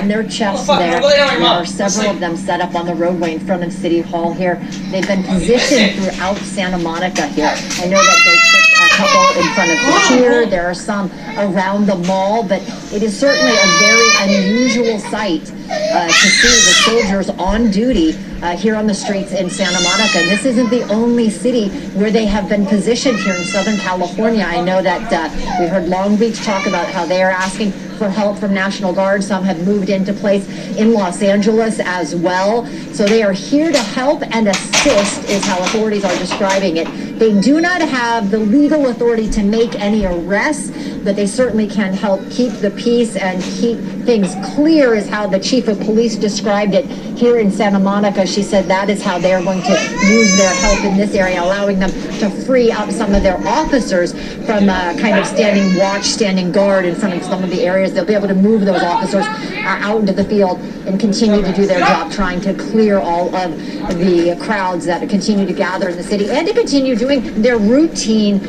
on their chests there. There are several of them set up on the roadway in front of City Hall here. They've been positioned throughout Santa Monica here. I know that they put a couple in front of the pier. There are some around the mall, but it is certainly a very unusual sight to see the soldiers on duty here on the streets in Santa Monica. And this isn't the only city where they have been positioned here in Southern California. I know that we heard Long Beach talk about how they are asking for help from National Guard. Some have moved into place in Los Angeles as well. So they are here to help and assist is how authorities are describing it. They do not have the legal authority to make any arrests, but they certainly can help keep the peace and keep things clear is how the chief of police described it here in Santa Monica. She said that is how they're going to use their help in this area, allowing them to free up some of their officers from kind of standing watch, standing guard in front of some of the areas. They'll be able to move those officers out into the field and continue to do their job, trying to clear all of the crowds that continue to gather in the city and to continue doing their routine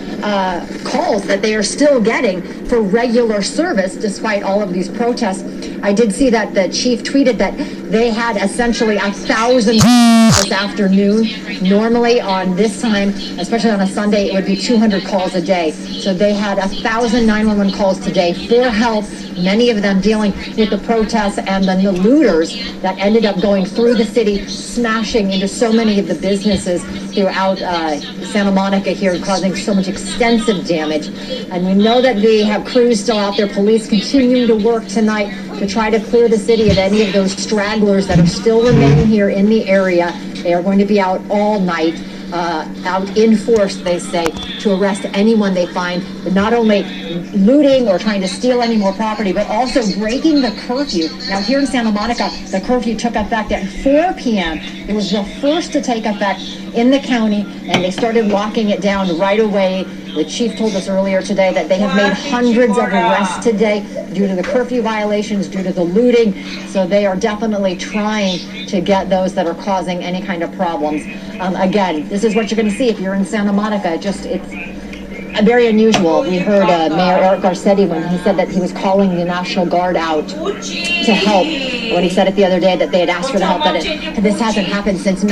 calls that they are still getting for regular service despite all of these protests. I did see that the chief tweeted that they had essentially 1,000 this afternoon. Normally on this time, especially on a Sunday, it would be 200 calls a day. So they had 1,000 911 calls today for help, many of them dealing with the protests and then the looters that ended up going through the city, smashing into so many of the businesses throughout Santa Monica here, causing so much extensive damage. And we know that they have crews still out there, police continuing to work tonight to try to clear the city of any of those stragglers that are still remaining here in the area. They are going to be out all night, out in force, they say, to arrest anyone they find, but not only looting or trying to steal any more property, but also breaking the curfew. Now here in Santa Monica, the curfew took effect at 4 p.m. It was the first to take effect in the county, and they started locking it down right away. The chief told us earlier today that they have made hundreds of arrests today due to the curfew violations, due to the looting. So they are definitely trying to get those that are causing any kind of problems. Again, this is what you're going to see if you're in Santa Monica. It's very unusual. We heard Mayor Eric Garcetti when he said that he was calling the National Guard out to help. When he said it the other day that they had asked for the help, that this hasn't happened since